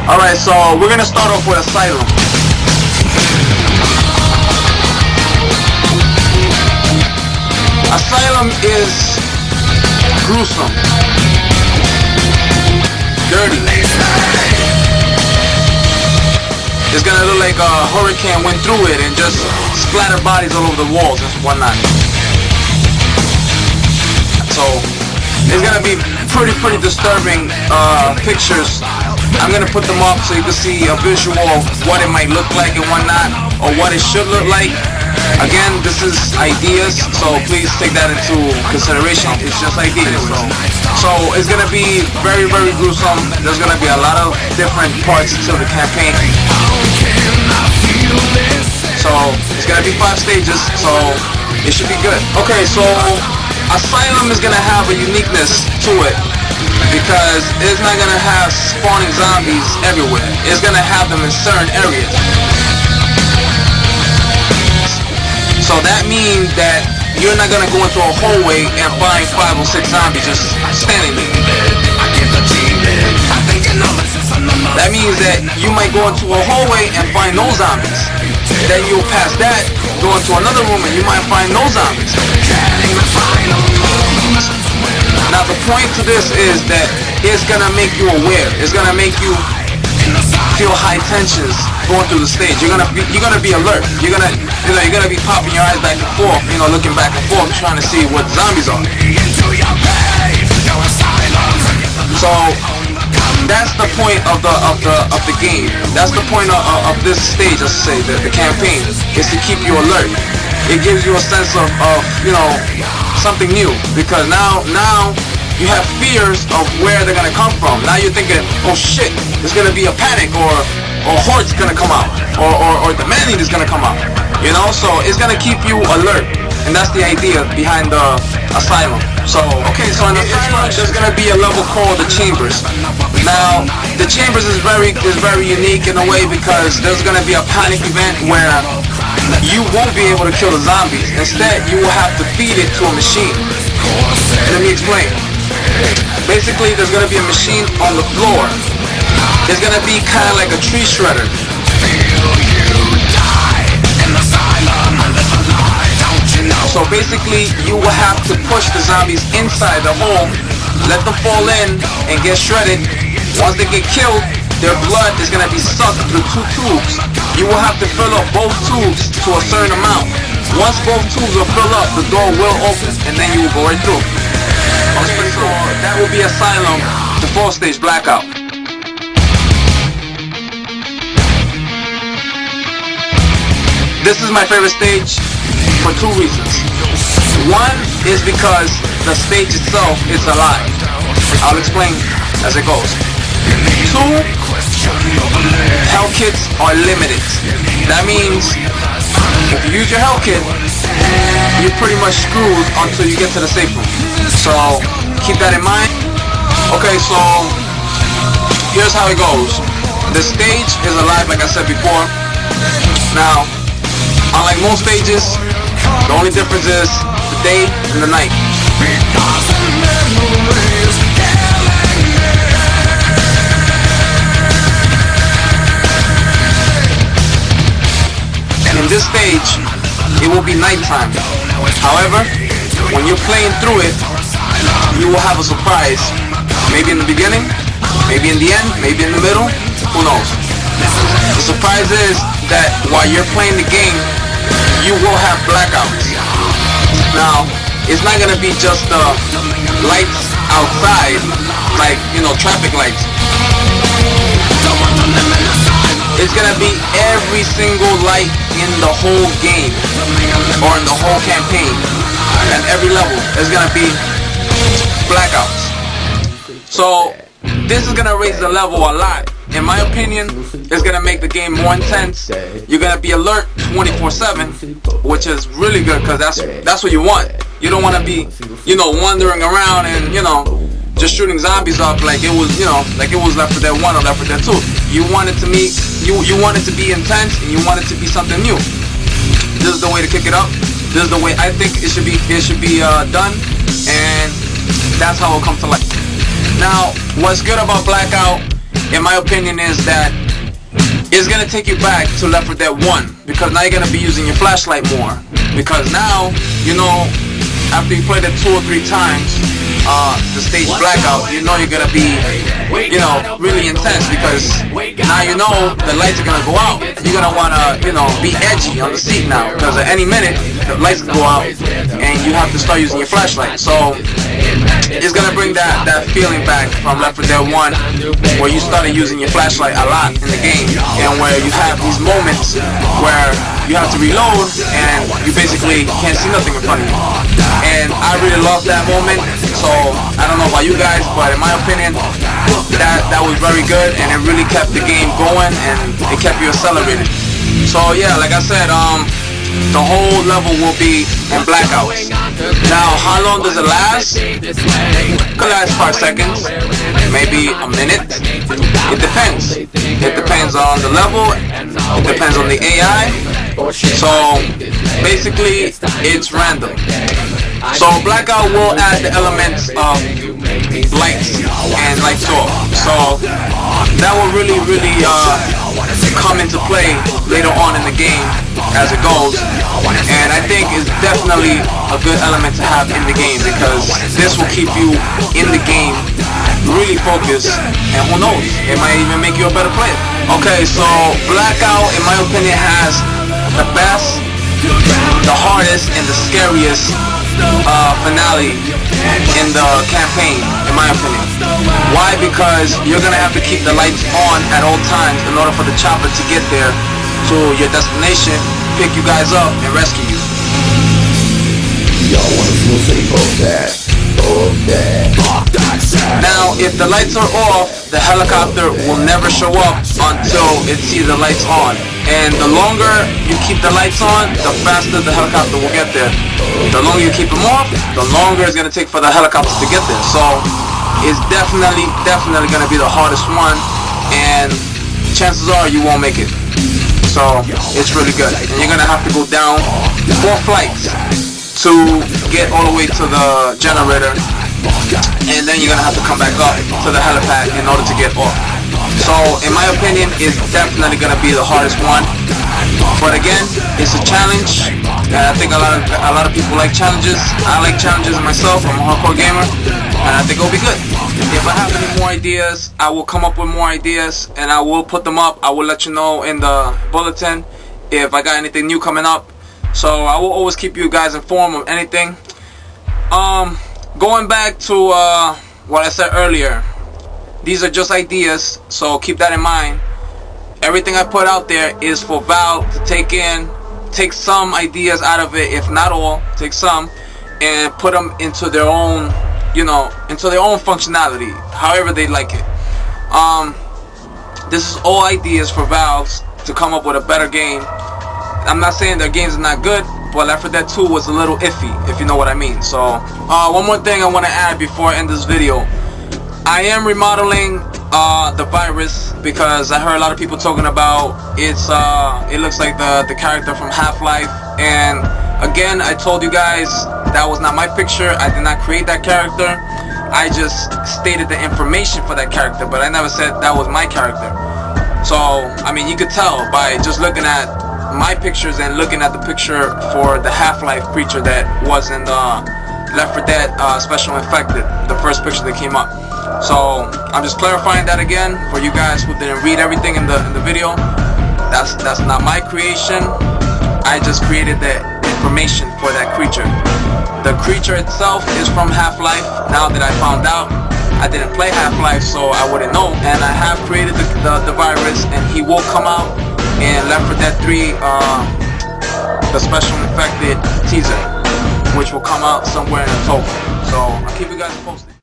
Alright, so we're gonna start off with Asylum. Asylum is gruesome, dirty. It's gonna look like a hurricane went through it and just splattered bodies all over the walls and whatnot. So it's gonna be pretty disturbing pictures. I'm gonna put them up so you can see a visual of what it might look like and whatnot, or what it should look like. Again, this is ideas, so please take that into consideration. It's just ideas. So it's gonna be very gruesome. There's gonna be a lot of different parts to the campaign. So it's gonna be 5 stages, so it should be good. Okay, so Asylum is gonna have a uniqueness to it because it's not gonna have spawning zombies everywhere. It's gonna have them in certain areas. So that means that you're not gonna go into a hallway and find 5 or 6 zombies just standing there. That means that you might go into a hallway and find no zombies. Then you'll pass that, go into another room and you might find no zombies. Now the point to this is that it's gonna make you aware. It's gonna make you feel high tensions going through the stage. You're gonna be alert. You're gonna be popping your eyes back and forth, looking back and forth, trying to see what zombies are. So that's the point of the game. That's the point of this stage, let's say, the campaign, is to keep you alert. It gives you a sense of something new, because now you have fears of where they're gonna come from. Now you're thinking, oh shit, there's gonna be a panic, or horde's gonna come out, or the man is gonna come out. So it's gonna keep you alert, and that's the idea behind the Asylum. So so in the Asylum, there's gonna be a level called the Chambers. Now the Chambers is very unique in a way, because there's gonna be a panic event where you won't be able to kill the zombies. Instead, you will have to feed it to a machine. Let me explain. Basically, there's gonna be a machine on the floor. It's gonna be kind of like a tree shredder. So basically, you will have to push the zombies inside the hole, let them fall in and get shredded. Once they get killed, their blood is going to be sucked through 2 tubes. You will have to fill up both tubes to a certain amount. Once both tubes are filled up, the door will open, and then you will go right through. Okay, so that will be Asylum, the 4th stage, Blackout. This is my favorite stage for 2 reasons. One is because the stage itself is alive. I'll explain as it goes. 2, health kits are limited. That means if you use your health kit, you're pretty much screwed until you get to the safe room. So keep that in mind. Okay, so here's how it goes. The stage is alive, like I said before. Now, unlike most stages, the only difference is the day and the night. In this stage, it will be nighttime. However, when you're playing through it, you will have a surprise. Maybe in the beginning, maybe in the end, maybe in the middle, who knows? The surprise is that while you're playing the game, you will have blackouts. Now, it's not gonna be just the lights outside, like, traffic lights. It's gonna be every single light in the whole game, or in the whole campaign, and every level is gonna be blackouts. So this is gonna raise the level a lot. In my opinion, it's gonna make the game more intense. You're gonna be alert 24/7, which is really good, because that's what you want. You don't want to be, wandering around and just shooting zombies up like it was, like it was Left 4 Dead 1 or Left 4 Dead 2. You want it to be intense, and you want it to be something new. This is the way to kick it up. This is the way I think it should be done, and that's how it'll come to life. Now, what's good about Blackout in my opinion, is that it's gonna take you back to Left 4 Dead 1, because now you're gonna be using your flashlight more. Because now, you know, after you played it 2 or 3 times, the stage blackout, you know you're gonna be, you know, really intense, because now you know the lights are gonna go out. You're gonna wanna, you know, be edgy on the seat now, because at any minute the lights can go out and you have to start using your flashlight. So it's gonna bring that feeling back from Left 4 Dead 1, where you started using your flashlight a lot in the game, and where you have these moments where you have to reload and you basically can't see nothing in front of you. And I really love that moment. So I don't know about you guys, but in my opinion, that was very good, and it really kept the game going, and it kept you accelerated. So yeah, like I said, the whole level will be in blackouts. Now, how long does it last? It could last 5 seconds, maybe a minute. It depends. It depends on the level. It depends on the AI. So basically, it's random. So blackout will add the elements of lights and lights off. So that will really come into play later on in the game as it goes. And I think it's definitely a good element to have in the game, because this will keep you in the game really focused, and who knows, it might even make you a better player. Okay, so blackout, in my opinion, has the best, the hardest, and the scariest finale in the campaign, in my opinion. Why? Because you're gonna have to keep the lights on at all times in order for the chopper to get there to your destination, pick you guys up, and rescue you. Now, if the lights are off, the helicopter will never show up until it sees the lights on. And the longer you keep the lights on, the faster the helicopter will get there. The longer you keep them off, the longer it's going to take for the helicopter to get there. So it's definitely going to be the hardest one, and chances are you won't make it. So it's really good. And you're going to have to go down 4 flights to get all the way to the generator, and then you're going to have to come back up to the helipad in order to get off. So in my opinion, it's definitely going to be the hardest one. But again, it's a challenge, and I think a lot of people like challenges. I like challenges myself. I'm a hardcore gamer, and I think it'll be good. If I have any more ideas, I will come up with more ideas, and I will put them up. I will let you know in the bulletin if I got anything new coming up. So I will always keep you guys informed of anything. Going back to what I said earlier, these are just ideas, so keep that in mind. Everything I put out there is for Valve to take some ideas out of it, if not all, take some, and put them into their own, you know, into their own functionality, however they like it. This is all ideas for Valve to come up with a better game. I'm not saying their games are not good, but Left 4 Dead 2 was a little iffy, if you know what I mean. So, one more thing I want to add before I end this video. I am remodeling the virus, because I heard a lot of people talking about it looks like the character from Half-Life. And again, I told you guys that was not my picture. I did not create that character. I just stated the information for that character, but I never said that was my character. So, I mean, you could tell by just looking at my pictures and looking at the picture for the Half-Life creature that was in the Left 4 Dead Special Infected, the first picture that came up. So I'm just clarifying that again for you guys who didn't read everything in the video. That's not my creation. I just created the information for that creature. The creature itself is from Half-Life. Now that I found out, I didn't play Half-Life, so I wouldn't know. And I have created the virus, and he will come out in Left 4 Dead 3, the Special Infected teaser, which will come out somewhere in October. So I'll keep you guys posted.